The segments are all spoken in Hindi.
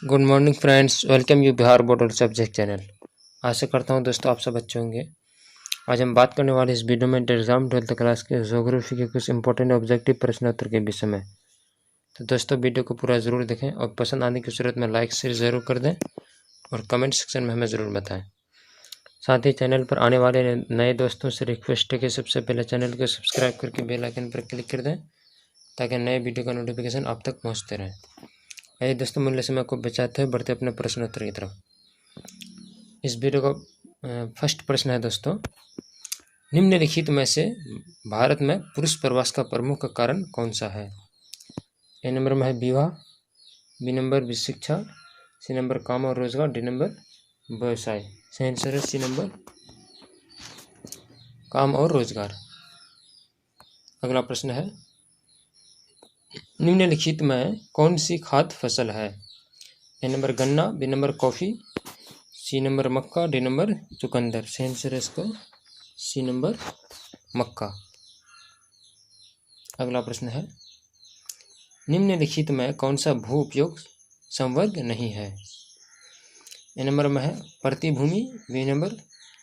Good morning friends, welcome you Bihar board और सब्जेक्ट चैनल। आशा करता हूं दोस्तों आप सब अच्छे होंगे। आज हम बात करने वाले इस वीडियो में एग्जाम 12th क्लास के ज्योग्राफी के कुछ इंपॉर्टेंट ऑब्जेक्टिव प्रश्न उत्तर के विषय में। तो दोस्तों वीडियो को पूरा ज़रूर देखें और पसंद आने की सूरत में लाइक शेयर ज़रूर कर दें और कमेंट सेक्शन में हमें ज़रूर बताएँ। साथ ही चैनल पर आने वाले नए दोस्तों से रिक्वेस्ट है कि सबसे पहले चैनल को सब्सक्राइब करके बेल आइकन पर क्लिक कर दें ताकि नए वीडियो का नोटिफिकेशन आप तक पहुँचते रहें। आइए दोस्तों, मूल्य समय को बचाते हुए बढ़ते अपने प्रश्नोत्तर की तरफ। इस वीडियो का फर्स्ट प्रश्न है दोस्तों, निम्नलिखित में से भारत में पुरुष प्रवास का प्रमुख कारण कौन सा है? ए नंबर में है विवाह, बी नंबर शिक्षा, सी नंबर काम और रोजगार, डी नंबर व्यवसाय। सही आंसर है सी नंबर काम और रोजगार। अगला प्रश्न है, निम्नलिखित में कौन सी खाद्य फसल है? ए नंबर गन्ना, B number coffee, C number मक्का, डी नंबर चुकंदर। सही आंसर है इसका सी नंबर मक्का। अगला प्रश्न है, निम्नलिखित में कौन सा भू उपयोग संवर्ग नहीं है? ए नंबर में है प्रतिभूमि, बी नंबर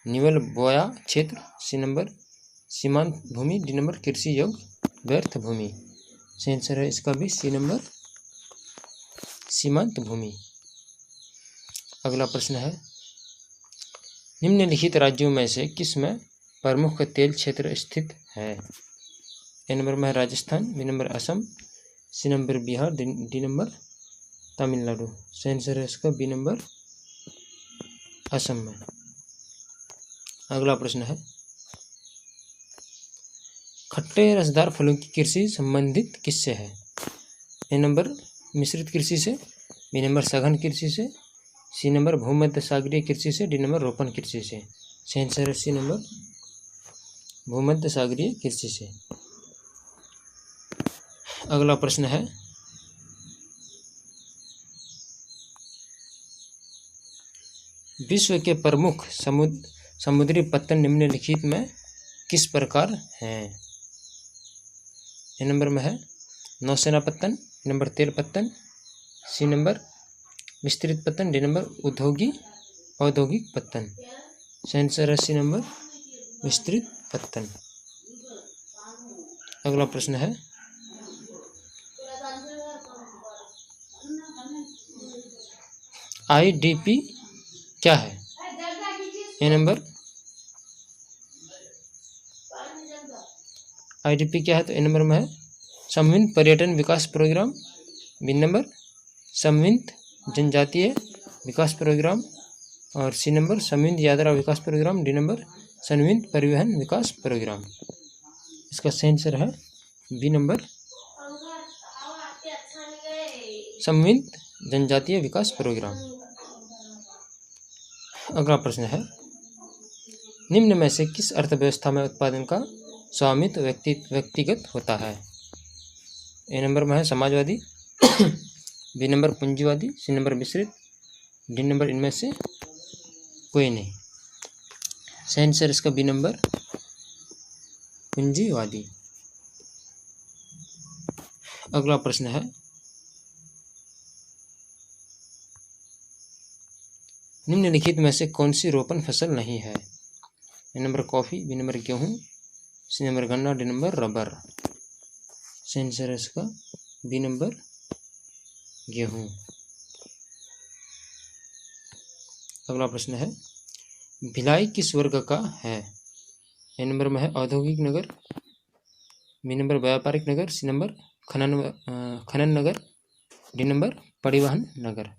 निवल बोया क्षेत्र, सी नंबर सीमांत भूमि, डी नंबर कृषि योग्य व्यर्थ भूमि। सही आंसर है इसका भी सी नंबर सीमांत भूमि। अगला प्रश्न है, निम्नलिखित राज्यों में से किस में प्रमुख तेल क्षेत्र स्थित है? ए नंबर में है Rajasthan, B number Assam, C number Bihar, D number Tamil Nadu. सही आंसर है इसका बी नंबर असम में। अगला प्रश्न है, खट्टे रसदार फलों की कृषि संबंधित किससे है? ए नंबर मिश्रित कृषि से, बी नंबर सघन कृषि से, सी नंबर भूमध्य सागरीय कृषि से, डी नंबर रोपण कृषि से। सही आंसर है सी नंबर भूमध्य सागरीय कृषि से। अगला प्रश्न है, विश्व के प्रमुख समुद्री पत्तन निम्नलिखित में किस प्रकार हैं? ए नंबर में है नौसेना पत्तन, नंबर तेल पत्तन, सी नंबर विस्तृत पत्तन, डी नंबर औद्योगिक पत्तन। सही आंसर है सी नंबर विस्तृत पत्तन। अगला प्रश्न है, IDP क्या है? ए नंबर IDP क्या है? तो ए नंबर में है समन्वित पर्यटन विकास प्रोग्राम, बी नंबर समन्वित जनजातीय विकास प्रोग्राम और सी नंबर समन्वित यात्रा विकास प्रोग्राम, डी नंबर समन्वित परिवहन विकास प्रोग्राम। इसका सही आंसर है बी नंबर समन्वित जनजातीय विकास प्रोग्राम। अगला प्रश्न है, निम्न में से किस अर्थव्यवस्था में उत्पादन का स्वामित्व व्यक्तिगत होता है? ए नंबर में है समाजवादी, बी नंबर पूंजीवादी, सी नंबर मिश्रित, डी नंबर इनमें से कोई नहीं। सही आंसर इसका बी नंबर पूंजीवादी। अगला प्रश्न है, निम्नलिखित में से कौन सी रोपण फसल नहीं है? A number coffee, B number गेहूं, सी नंबर गन्ना, डी नंबर रबर। सही आंसर है इसका बी नंबर गेहूं। अगला प्रश्न है, भिलाई किस वर्ग का है? ए नंबर में है औद्योगिक नगर, बी नंबर व्यापारिक नगर, सी नंबर खनन नगर, डी नंबर परिवहन नगर।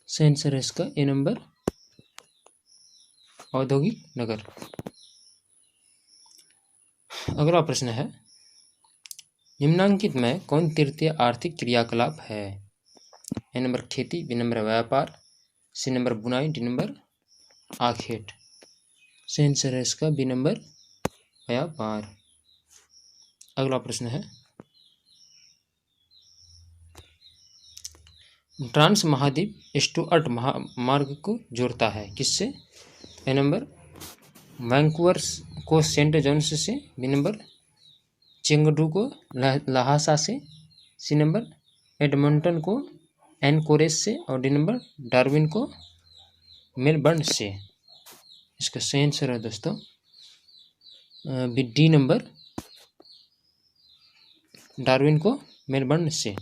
सही आंसर है इसका ए नंबर औद्योगिक नगर। अगला प्रश्न है, निम्नांकित में कौन तृतीय आर्थिक क्रियाकलाप है? ए नंबर खेती, बी नंबर व्यापार, सी नंबर बुनाई, डी नंबर आखेट। सही आंसर है इसका बी नंबर व्यापार। अगला प्रश्न है, ट्रांस महाद्वीप स्टुअर्ट मार्ग को जोड़ता है किससे? ए नंबर वैंकूवर को सेंट जॉन्स से, बी नंबर चेंगडू को लहासा से, सी नंबर एडमंटन को एनकोरेज से, और डी नंबर डार्विन को मेलबर्न से। इसका सही आंसर है दोस्तों डी नंबर, डार्विन को मेलबर्न से।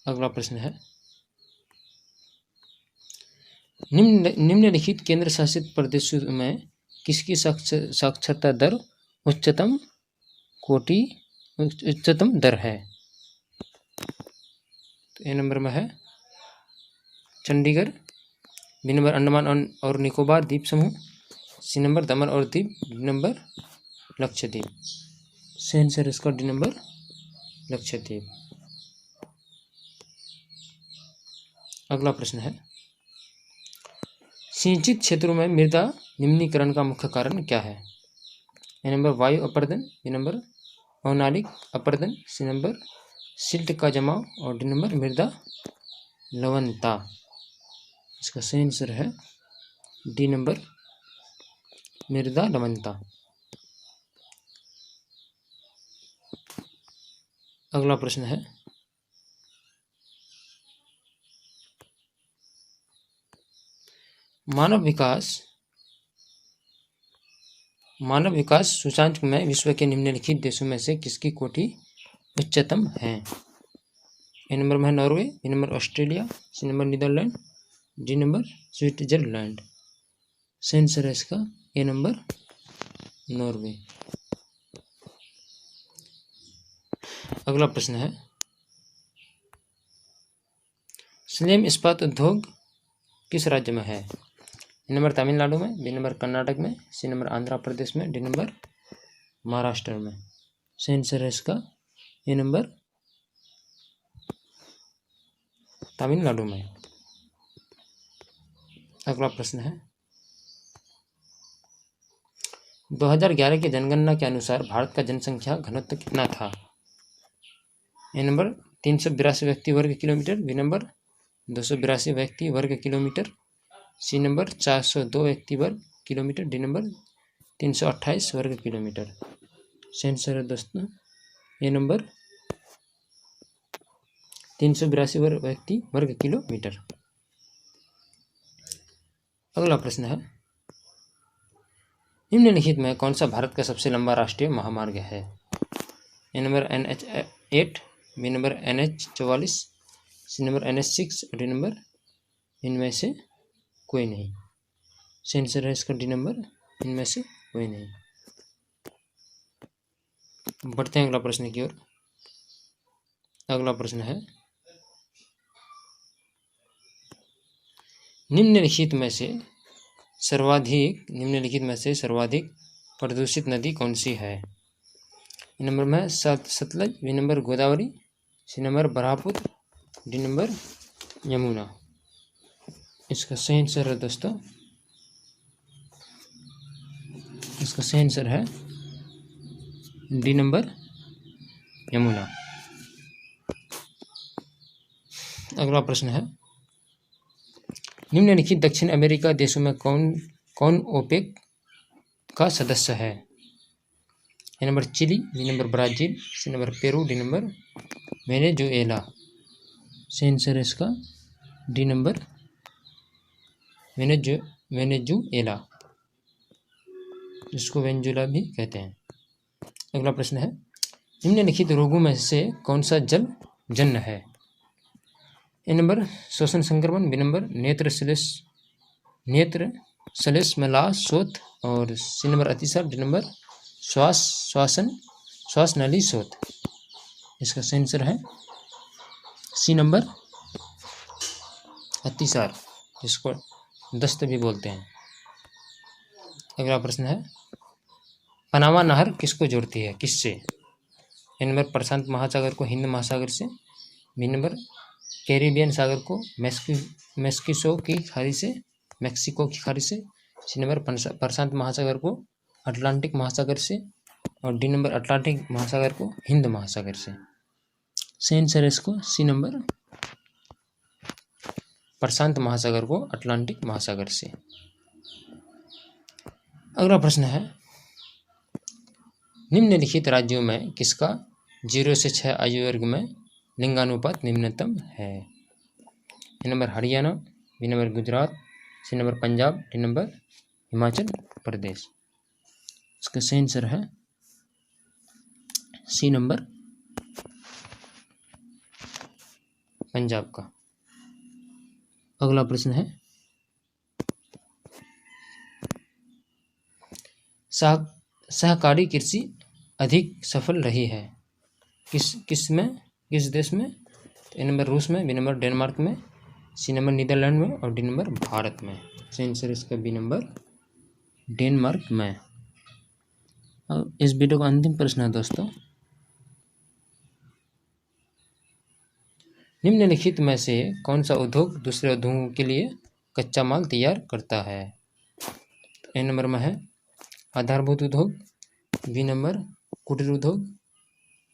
अगला प्रश्न है, निम्नलिखित केंद्र शासित प्रदेशों में किसकी साक्षरता दर उच्चतम दर है? तो ए नंबर में है चंडीगढ़, बी नंबर अंडमान और निकोबार द्वीप समूह, सी नंबर दमन और दीव, डी नंबर लक्षद्वीप। सही आंसर इसका डी नंबर लक्षद्वीप। अगला प्रश्न है, सिंचित क्षेत्रों में मृदा निम्नीकरण का मुख्य कारण क्या है? ए नंबर वायु अपर्दन, बी नंबर अवनालिक अपर्दन, सी नंबर सिल्ट का जमाव, और डी नंबर मृदा लवणता। इसका सही आंसर है डी नंबर मृदा लवणता। अगला प्रश्न है, मानव विकास सूचकांक में विश्व के निम्नलिखित देशों में से किसकी कोटि उच्चतम है? ए नंबर में है Norway, B number Australia, C number Netherlands, D number Switzerland. सही आंसर है इसका ए नंबर नॉर्वे। अगला प्रश्न है, स्लेम इस्पात उद्योग किस राज्य में है? ए नंबर तमिलनाडु में, बी नंबर कर्नाटक में, सी नंबर आंध्र प्रदेश में, डी नंबर महाराष्ट्र में। सही आंसर है इसका ए नंबर तमिलनाडु में। अगला प्रश्न है, 2011 की जनगणना के अनुसार भारत का जनसंख्या घनत्व कितना था? ए नंबर 382 व्यक्ति वर्ग किलोमीटर, बी नंबर 282 व्यक्ति वर्ग किलोमीटर, सी नंबर 402 व्यक्ति वर्ग किलोमीटर, डी नंबर 328 वर्ग किलोमीटर। सही आंसर है दोस्तों ए नंबर 382 व्यक्ति वर्ग किलोमीटर। अगला प्रश्न है, निम्नलिखित में कौन सा भारत का सबसे लंबा राष्ट्रीय महामार्ग है? A number NH8, B number NH44, C number NH6, D number इनमें से कोई नहीं। सही आंसर है इसका डी नंबर इनमें से कोई नहीं। बढ़ते हैं अगला प्रश्न की ओर। अगला प्रश्न है, निम्नलिखित में से सर्वाधिक प्रदूषित नदी कौन सी है? नंबर में Sutlej, B number Godavari, C number Brahmaputra, D number Yamuna. इसका सही आंसर है दोस्तों, इसका सही आंसर है डी नंबर यमुना। अगला प्रश्न है, निम्नलिखित दक्षिण अमेरिका देशों में कौन ओपेक का सदस्य है? A number Chile, B number Brazil, C number Peru, D number Venezuela. सही आंसर है इसका डी नंबर वेनेजुएला, जिसको वेनेजुएला भी कहते हैं। अगला प्रश्न है, निम्नलिखित रोगों में से कौन सा जलजन्य है? ए नंबर श्वसन संक्रमण, बी नंबर नेत्र श्लेष्मलाशोथ, और सी नंबर अतिसार, डी नंबर श्वास नली शोथ। इसका सही आंसर है सी नंबर अतिसार, जिसको दस्त भी बोलते हैं। अगला प्रश्न है, पनामा नहर किसको जोड़ती है, किससे? ए नंबर प्रशांत महासागर को हिंद महासागर से, बी नंबर कैरिबियन सागर को मेक्सिको की खाड़ी से, सी नंबर प्रशांत महासागर को अटलांटिक महासागर से, और डी नंबर अटलांटिक महासागर को हिंद महासागर से। सही आंसर है इसको सी नंबर प्रशांत महासागर को अटलांटिक महासागर से। अगला प्रश्न है, निम्नलिखित राज्यों में किसका 0 से 6 आयु वर्ग में लिंगानुपात निम्नतम है? A number Haryana, B number Gujarat, C number Punjab, D number Himachal Pradesh. इसका सही आंसर है सी नंबर पंजाब का। अगला प्रश्न है, सहकारी कृषि अधिक सफल रही है किस देश में? ए नंबर रूस में, बी नंबर डेनमार्क में, सी नंबर नीदरलैंड में और डी नंबर भारत में। सही आंसर इसका बी नंबर डेनमार्क में। अब इस वीडियो का अंतिम प्रश्न है दोस्तों, निम्नलिखित में से कौन सा उद्योग दूसरे उद्योगों के लिए कच्चा माल तैयार करता है? ए नंबर में है आधारभूत उद्योग, बी नंबर कुटीर उद्योग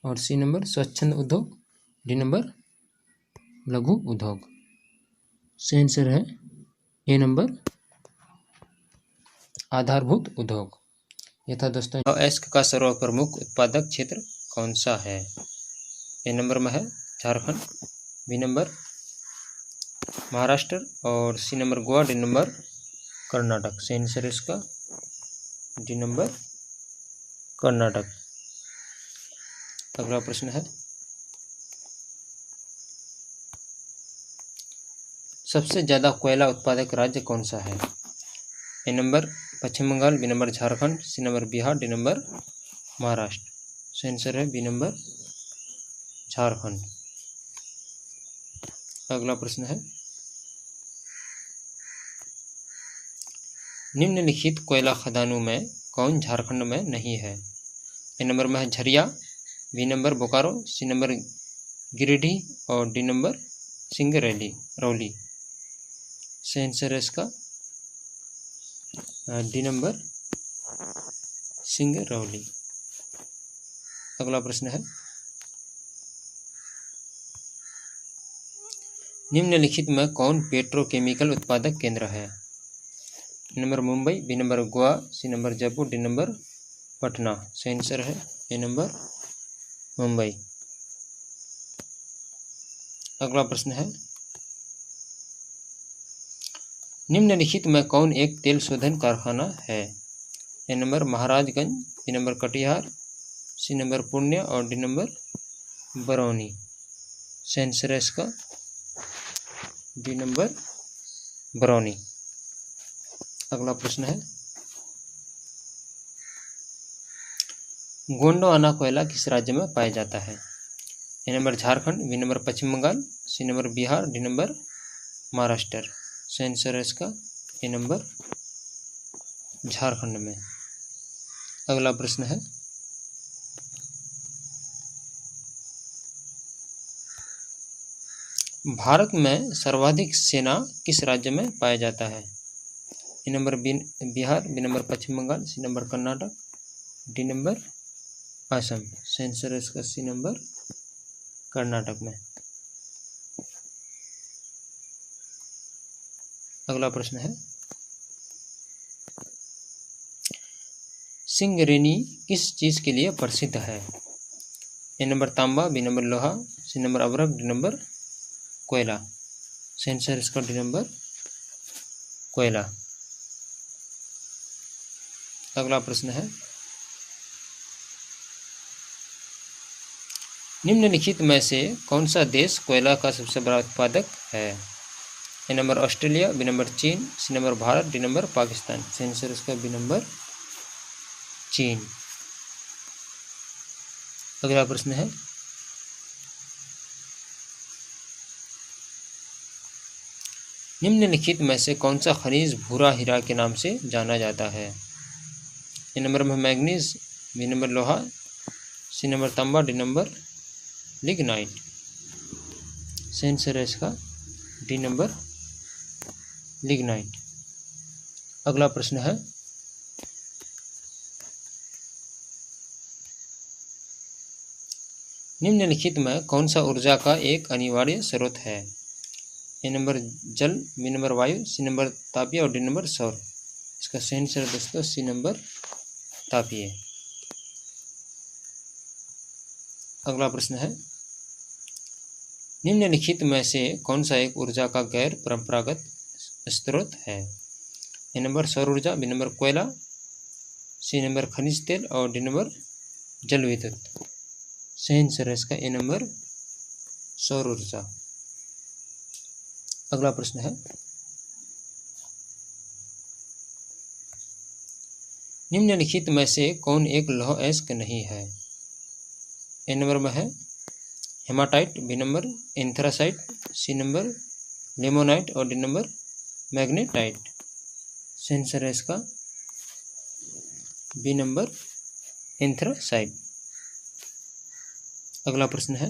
और सी नंबर स्वच्छंद उद्योग, डी नंबर लघु उद्योग। सही आंसर है ए नंबर आधारभूत उद्योग। यह था दोस्तों एस्क का सर्वप्रमुख उत्पादक क्षेत्र कौन सा है? ए नंबर में है झारखंड, बी नंबर महाराष्ट्र और C number Goa, D number Karnataka. सही आंसर इसका डी नंबर कर्नाटक। अगला प्रश्न है, सबसे ज़्यादा कोयला उत्पादक राज्य कौन सा है? A number Paschim Bengal, B number Jharkhand, C number Bihar, D number Maharashtra. सही आंसर है बी नंबर झारखंड। अगला प्रश्न है, निम्नलिखित कोयला खदानों में कौन झारखंड में नहीं है? ए नंबर में है Jharia, B number Bokaro, C number Giridih और डी नंबर सिंगरौली। सही आंसर है इसका डी नंबर सिंगरौली। अगला प्रश्न है, निम्नलिखित में कौन पेट्रोकेमिकल उत्पादक केंद्र है? Number Mumbai, B number Goa, C number Jaipur, D number Patna. सही आंसर है ए नंबर मुंबई। अगला प्रश्न है, निम्नलिखित में कौन एक तेल शोधन कारखाना है? A number Maharajganj, B number Katihar, C number Purnia और डी नंबर बरौनी। सही आंसर है इसका डी नंबर बरौनी। अगला प्रश्न है, गोंडवाना कोयला किस राज्य में पाया जाता है? A number Jharkhand, B number Paschim Bengal, C number Bihar, D number Maharashtra. सही आंसर है इसका ए नंबर झारखंड में। अगला प्रश्न है, भारत में सर्वाधिक सेना किस राज्य में पाया जाता है? A number Bihar, B number Paschim Bengal, C number Karnataka, D number Assam. सही आंसर है इसका सी नंबर कर्नाटक में। अगला प्रश्न है, सिंगरेनी किस चीज के लिए प्रसिद्ध है? ए नंबर तांबा, बी नंबर लोहा, सी नंबर अभ्रक, डी नंबर कोयला। सही आंसर इसका डी नंबर कोयला। अगला प्रश्न है, निम्नलिखित में से कौन सा देश कोयला का सबसे बड़ा उत्पादक है? A number Australia, B number Chin, C number Bharat, D number Pakistan. सही आंसर इसका बी नंबर चीन। अगला प्रश्न है, निम्नलिखित में से कौन सा खनिज भूरा हीरा के नाम से जाना जाता है? ए नंबर में मैग्नीज, बी नंबर लोहा, सी नंबर तांबा, डी नंबर लिग्नाइट। सही आंसर है इसका डी नंबर लिग्नाइट। अगला प्रश्न है, निम्नलिखित में कौन सा ऊर्जा का एक अनिवार्य स्रोत है? ए नंबर जल, बी नंबर वायु, सी नंबर तापीय और डी नंबर सौर। इसका सही आंसर दोस्तों सी नंबर तापीय। अगला प्रश्न है, निम्नलिखित में से कौन सा एक ऊर्जा का गैर परंपरागत स्रोत है? ए नंबर सौर ऊर्जा, बी नंबर कोयला, सी नंबर खनिज तेल और डी नंबर जल विद्युत। सही आंसर है इसका ए नंबर सौर ऊर्जा। अगला प्रश्न है, निम्नलिखित में से कौन एक लौह अयस्क नहीं है? ए नंबर में है hematite, B number anthracite, C number limonite और डी नंबर मैग्नेटाइट। सही आंसर है इसका बी नंबर एंथ्रासाइट। अगला प्रश्न है,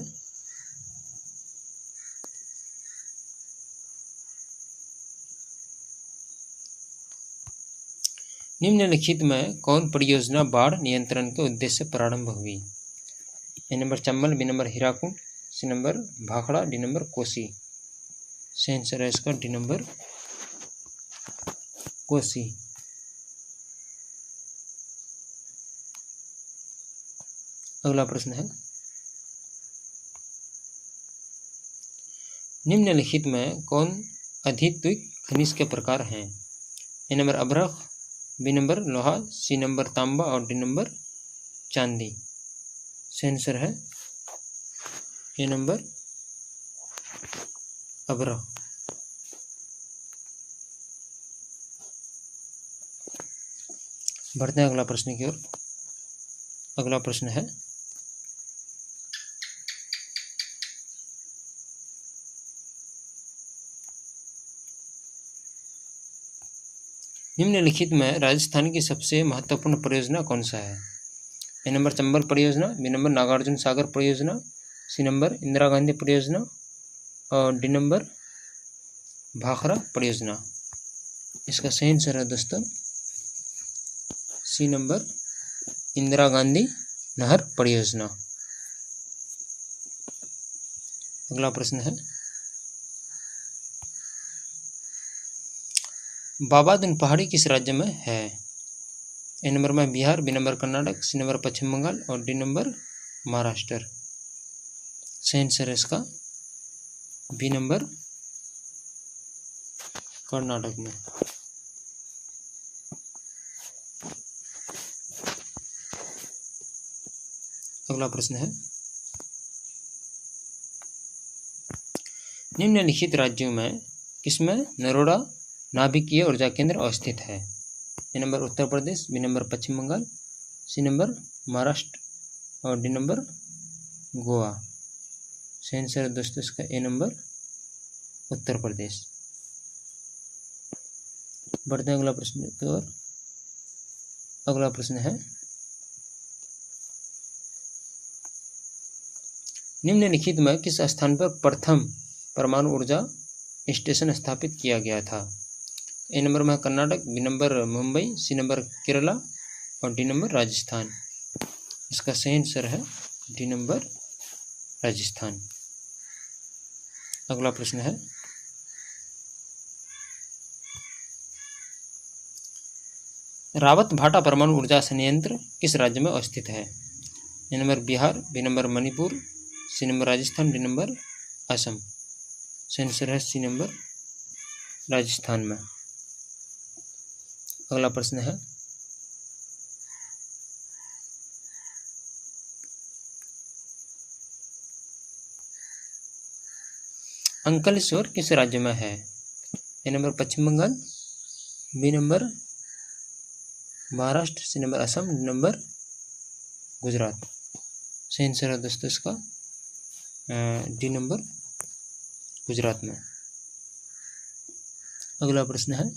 निम्नलिखित में कौन परियोजना बाढ़ नियंत्रण के उद्देश्य से प्रारंभ हुई? A number Chambal, B number Hirakud, C number Bhakra, D number Kosi. सही आंसर है इसका डी नंबर कोसी। अगला प्रश्न है, निम्नलिखित में कौन अधिद्विक खनिज के प्रकार हैं? ए नंबर अभ्रक, बी नंबर लोहा, सी नंबर तांबा और डी नंबर चांदी। सही आंसर है ए नंबर अभ्रक। बढ़ते हैं अगला प्रश्न की ओर। अगला प्रश्न है, निम्नलिखित में राजस्थान की सबसे महत्वपूर्ण परियोजना कौन सा है? ए नंबर चंबल परियोजना, बी नंबर नागार्जुन सागर परियोजना, सी नंबर इंदिरा गांधी परियोजना और डी नंबर भाखड़ा परियोजना। इसका सही आंसर है दोस्तों सी नंबर इंदिरा गांधी नहर परियोजना। अगला प्रश्न है, बाबादुन पहाड़ी किस राज्य में है? ए नंबर में Bihar, B number Karnataka, C number Paschim Bengal और डी नंबर महाराष्ट्र। सही आंसर है इसका बी नंबर कर्नाटक में। अगला प्रश्न है, निम्नलिखित राज्यों में किसमें नरोडा नाभिकीय ऊर्जा केंद्र अवस्थित है? A number Uttar Pradesh, B number Paschim Bengal, C number Maharashtra और डी नंबर गोवा। सही आंसर है दोस्तों इसका ए नंबर उत्तर प्रदेश। बढ़ते हैं अगला प्रश्न की ओर। अगला प्रश्न है, निम्नलिखित में किस स्थान पर प्रथम परमाणु ऊर्जा स्टेशन स्थापित किया गया था? ए नंबर में Karnataka, B number Mumbai, C number Kerala और डी नंबर राजस्थान। इसका सही आंसर है डी नंबर राजस्थान। अगला प्रश्न है, रावत भाटा परमाणु ऊर्जा संयंत्र किस राज्य में अवस्थित है? A number Bihar, B number Manipur, C number Rajasthan, D number Assam. सही आंसर है सी नंबर राजस्थान में। अगला प्रश्न है, अंकलेश्वर किस राज्य में है? A number Paschim Bengal, B number Maharashtra, C number Assam, D number Gujarat. सही आंसर है दोस्तों इसका डी नंबर गुजरात में। अगला प्रश्न है,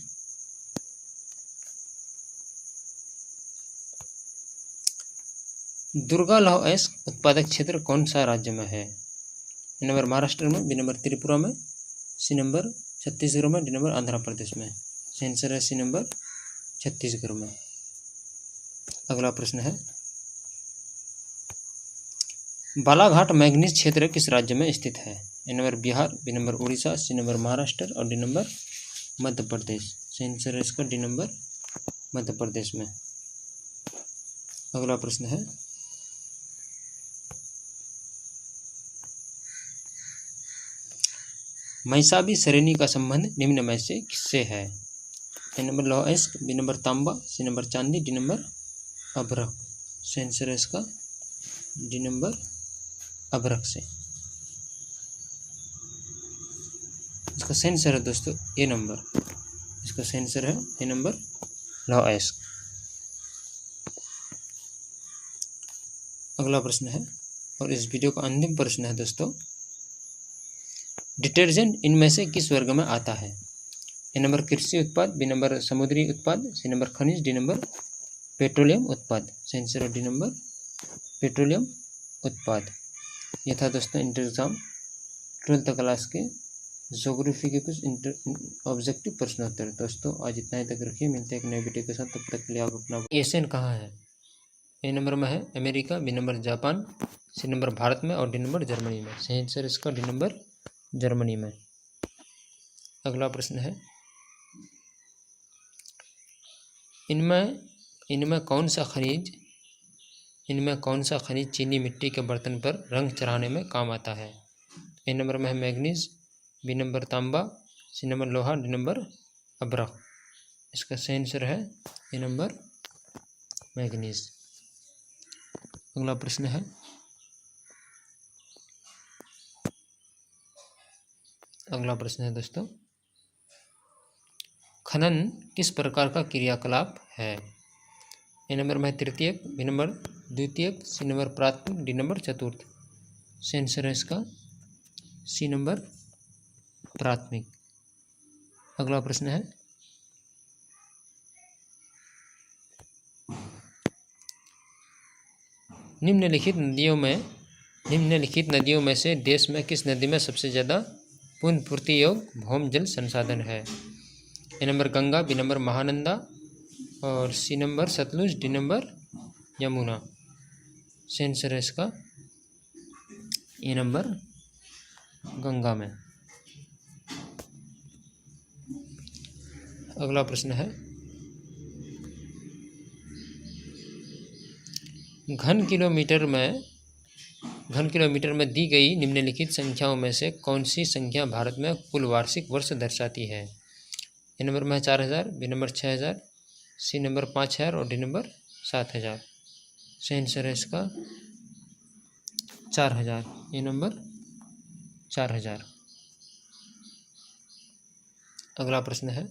दुर्गा लौह अयस्क उत्पादक क्षेत्र कौन सा राज्य में है? ए नंबर महाराष्ट्र में, बी नंबर त्रिपुरा में, सी नंबर छत्तीसगढ़ में, डी नंबर आंध्र प्रदेश में। सही आंसर है सी नंबर छत्तीसगढ़ में। अगला प्रश्न है, बालाघाट मैंगनीज क्षेत्र किस राज्य में स्थित है? A number Bihar, B number Orissa, C number Maharashtra और डी नंबर मध्य प्रदेश। सही आंसर है इसका डी नंबर मध्य प्रदेश में। अगला प्रश्न है, महिसाबी श्रेणी का संबंध निम्न में से किससे है? ए नंबर लौह अयस्क, बी नंबर तांबा, सी नंबर चांदी, डी नंबर अभ्रक। सही आंसर है इसका डी नंबर अभ्रक से। इसका सही आंसर है दोस्तों ए नंबर। इसका सही आंसर है ए नंबर लौह अयस्क। अगला प्रश्न है और इस वीडियो का अंतिम प्रश्न है दोस्तों, डिटर्जेंट इनमें से किस वर्ग में आता है? ए नंबर कृषि उत्पाद, बी नंबर समुद्री उत्पाद, सी नंबर खनिज, डी नंबर पेट्रोलियम उत्पाद। सही आंसर है डी नंबर पेट्रोलियम उत्पाद। यह था दोस्तों इंटर एग्जाम 12th क्लास के ज्योग्राफी के कुछ ऑब्जेक्टिव प्रश्नोत्तर। दोस्तों आज इतना ही तक रखिए, मिलते हैं एक नए वीडियो के साथ, तब तक के लिए आप अपना। एशियन कहाँ है? ए नंबर में है America, B number Japan, C number Bharat में और डी नंबर जर्मनी में। सही आंसर इसका डी नंबर जर्मनी में। अगला प्रश्न है, इनमें कौन सा खनिज चीनी मिट्टी के बर्तन पर रंग चढ़ाने में काम आता है? ए नंबर में है मैग्नीज, बी नंबर तांबा, सी नंबर लोहा, डी नंबर अभ्रक। इसका सही आंसर है ए नंबर मैग्नीज। अगला प्रश्न है, दोस्तों, खनन किस प्रकार का क्रियाकलाप है? ए नंबर में तृतीयक, बी नंबर द्वितीयक, सी नंबर प्राथमिक, डी नंबर चतुर्थ। सही आंसर है इसका सी नंबर प्राथमिक। अगला प्रश्न है, निम्नलिखित नदियों में से देश में किस नदी में सबसे ज़्यादा पुनर्पूर्ति योग्य भौम जल संसाधन है? A number Ganga, B number Mahananda और C number Sutlej, D number Yamuna. सही आंसर है इसका ए नंबर गंगा में। अगला प्रश्न है, घन किलोमीटर में दी गई निम्नलिखित संख्याओं में से कौन सी संख्या भारत में कुल वार्षिक वर्ष दर्शाती है? ए नंबर में 4000, बी नंबर 6000, सी नंबर 5000 और डी नंबर 7000। सही आंसर है इसका 4000, ए नंबर 4000। अगला प्रश्न है,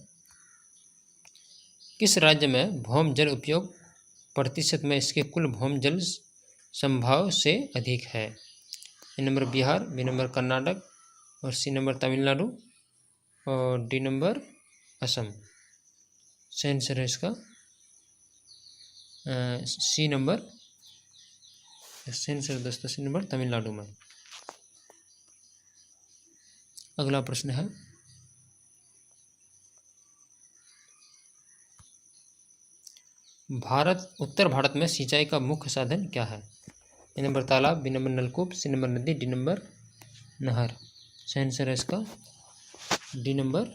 किस राज्य में भौम जल उपयोग प्रतिशत में इसके कुल भौम जल संभाव से अधिक है? A number Bihar, B number Karnataka और सी नंबर तमिलनाडु और डी नंबर असम। सही आंसर है इसका सी नंबर। सही आंसर दोस्तों सी नंबर तमिलनाडु में। अगला प्रश्न है, उत्तर भारत में सिंचाई का मुख्य साधन क्या है? ए नंबर तालाब, बी नंबर नलकूप, सी नंबर नदी, डी नंबर नहर। सही आंसर है इसका डी नंबर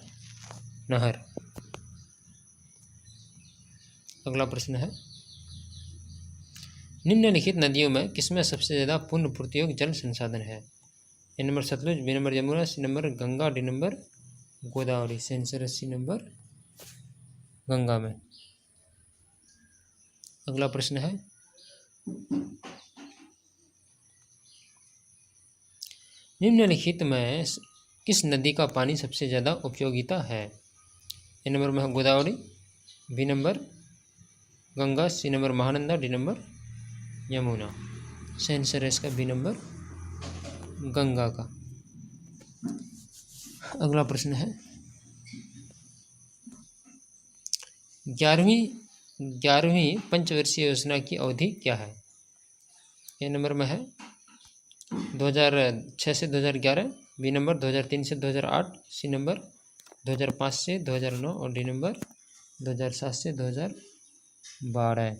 नहर। अगला प्रश्न है, निम्नलिखित नदियों में किसमें सबसे ज़्यादा पुनर्पूर्ति योग्य जल संसाधन है? A number Sutlej, B number Yamuna, C number Ganga, D number Godavari. सही आंसर है सी नंबर गंगा में। अगला प्रश्न है, निम्नलिखित में किस नदी का पानी सबसे ज़्यादा उपयोगिता है? ए नंबर में Godavari, B number Ganga, C number Mahananda, D number Yamuna. सही आंसर है इसका बी नंबर गंगा का। अगला प्रश्न है, 11वीं पंचवर्षीय योजना की अवधि क्या है? ए नंबर में है 2006 से 2011, बी नंबर 2003 से 2008, सी नंबर 2005 से 2009 और डी नंबर 2007 से 2012।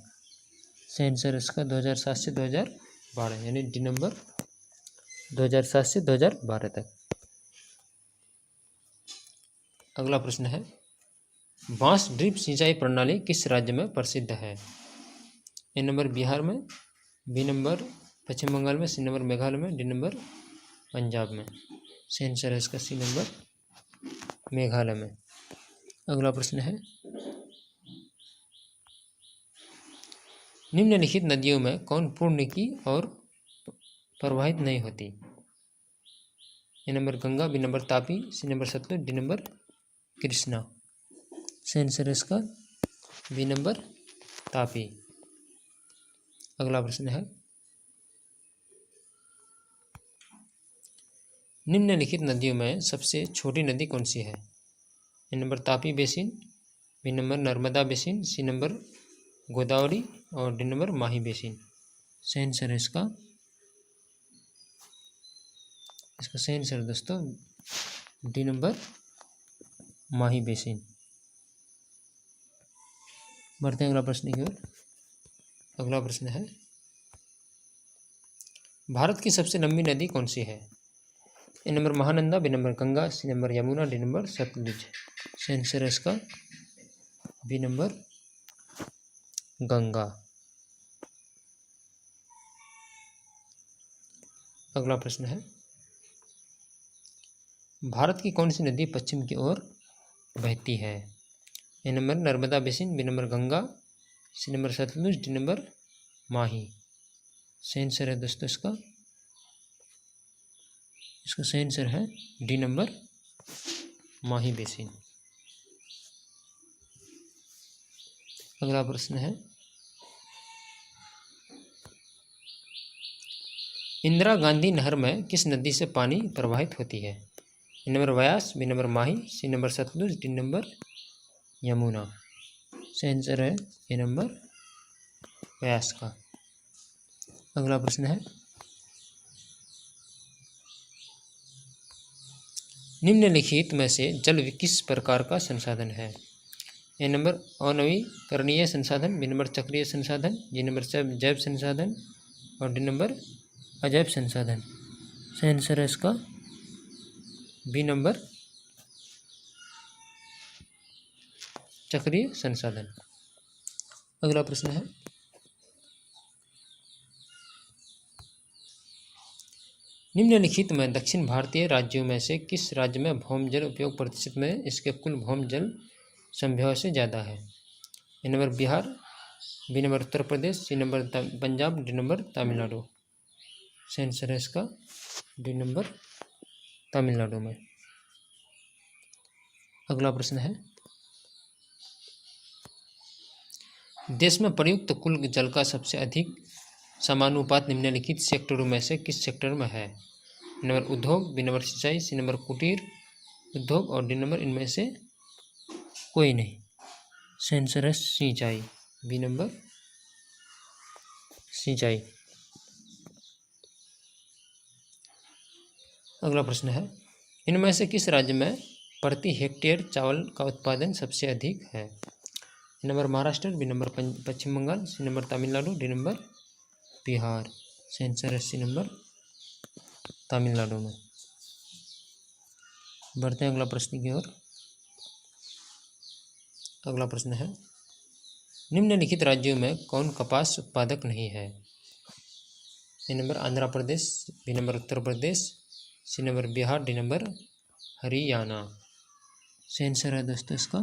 सही आंसर इसका 2007 से 2012 यानी डी नंबर 2007 से 2012 तक। अगला प्रश्न है, बांस ड्रिप सिंचाई प्रणाली किस राज्य में प्रसिद्ध है? ए नंबर बिहार में, बी नंबर पश्चिम बंगाल में, सी नंबर मेघालय में, डी नंबर पंजाब में। सही आंसर है इसका सी नंबर मेघालय में। अगला प्रश्न है, निम्नलिखित नदियों में कौन पूर्ण की और प्रवाहित नहीं होती? A number Ganga, B number Tapi, C number Sutlej, D number Krishna. सही आंसर है इसका बी नंबर तापी। अगला प्रश्न है, निम्नलिखित नदियों में सबसे छोटी नदी कौन सी है? A number Tapi basin, B number Narmada basin, C number Godavari और डी नंबर माही बेसिन। सही आंसर है इसका सही आंसर दोस्तों डी नंबर माही बेसिन। बढ़ते हैं अगला प्रश्न की ओर। अगला प्रश्न है, भारत की सबसे लंबी नदी कौन सी है? A number Mahananda, B number Ganga, C number Yamuna, D number Sutlej. सही आंसर है इसका बी नंबर गंगा। अगला प्रश्न है, भारत की कौन सी नदी पश्चिम की ओर बहती है? A number Narmada basin, B number Ganga, C number Sutlej, D number Mahi. सही आंसर है दोस्तों इसका सही आंसर है डी नंबर माही बेसिन। अगला प्रश्न है, इंदिरा गांधी नहर में किस नदी से पानी प्रवाहित होती है? A number Beas, B number Mahi, C number Sutlej, D number Yamuna. सही आंसर है ए नंबर व्यास का। अगला प्रश्न है, निम्नलिखित में से जल किस प्रकार का संसाधन है? ए नंबर अनवीकरणीय संसाधन, बी नंबर चक्रीय संसाधन, जी नंबर जैव संसाधन और डी नंबर अजैव संसाधन। सही आंसर है इसका बी नंबर चक्रीय संसाधन। अगला प्रश्न है, निम्नलिखित में दक्षिण भारतीय राज्यों में से किस राज्य में भौम जल उपयोग प्रतिशत में इसके कुल भौम जल संभव से ज़्यादा है? A number Bihar, B number Uttar Pradesh, C number Punjab, D number Tamil Nadu. सही आंसर है इसका डी नंबर तमिलनाडु में। अगला प्रश्न है, देश में प्रयुक्त कुल जल का सबसे अधिक समानुपात निम्नलिखित सेक्टरों में से किस सेक्टर में है? नंबर उद्योग, बी नंबर सिंचाई, सी नंबर कुटीर उद्योग और डी नंबर इनमें से कोई नहीं। सही आंसर है सिंचाई, बी नंबर सिंचाई। अगला प्रश्न है, इनमें से किस राज्य में प्रति हेक्टेयर चावल का उत्पादन सबसे अधिक है? Number Maharashtra, B number Paschim Bengal, C number Tamil Nadu, D number Bihar. सही आंसर है सी नंबर तमिलनाडु में। बढ़ते हैं अगला प्रश्न की ओर। अगला प्रश्न है, निम्नलिखित राज्यों में कौन कपास उत्पादक नहीं है? A number Andhra Pradesh, B number Uttar Pradesh, C number Bihar, D number Haryana. सही आंसर है दोस्तों इसका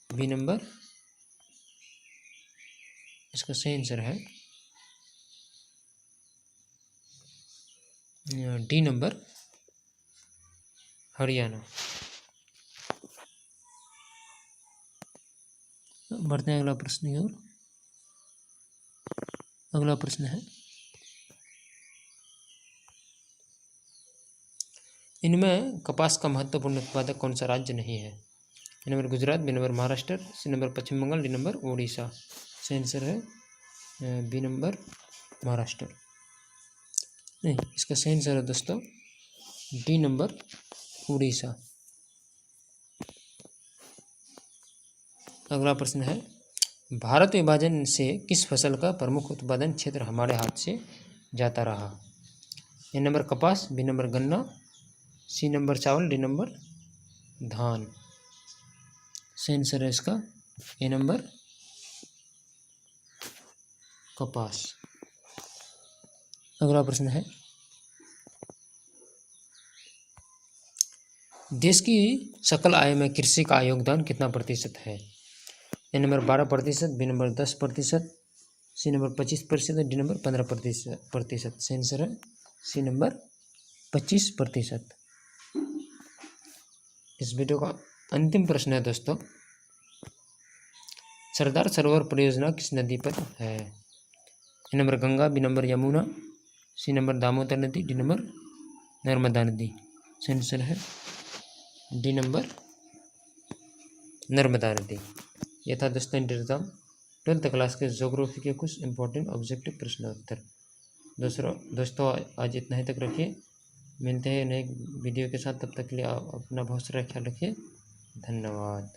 बी नंबर सही आंसर है डी नंबर हरियाणा। बढ़ते हैं अगला प्रश्न की ओर। अगला प्रश्न है, इनमें कपास का महत्वपूर्ण उत्पादक कौन सा राज्य नहीं है? Number Gujarat, B number Maharashtra, C number Paschim Bengal, D number Orissa. सही आंसर है बी नंबर महाराष्ट्र। नहीं, इसका सही आंसर है दोस्तों डी नंबर उड़ीसा। अगला प्रश्न है, भारत विभाजन से किस फसल का प्रमुख उत्पादन क्षेत्र हमारे हाथ से जाता रहा? ए नंबर कपास, बी नंबर गन्ना, सी नंबर चावल, डी नंबर धान। सही आंसर है इसका ए नंबर कपास। अगला प्रश्न है, देश की सकल आय में कृषि का योगदान कितना प्रतिशत है? A number 12%, B number 10%, C number 25%, D number 15%। सही आंसर है सी नंबर 25%। इस वीडियो का अंतिम प्रश्न है दोस्तों, सरदार सरोवर परियोजना किस नदी पर है? A number Ganga, B number Yamuna, C number Damodar नदी, डी नंबर नर्मदा नदी। सही आंसर है डी नंबर नर्मदा नदी। ये था दोस्तों इंटर एग्जाम 12th क्लास के ज्योग्राफी के कुछ इंपॉर्टेंट ऑब्जेक्टिव प्रश्न उत्तर। दोस्तों आज इतना ही तक रखिए, मिलते हैं नए वीडियो के साथ। तब तक के लिए आप अपना बहुत सारा ख्याल रखिए। धन्यवाद।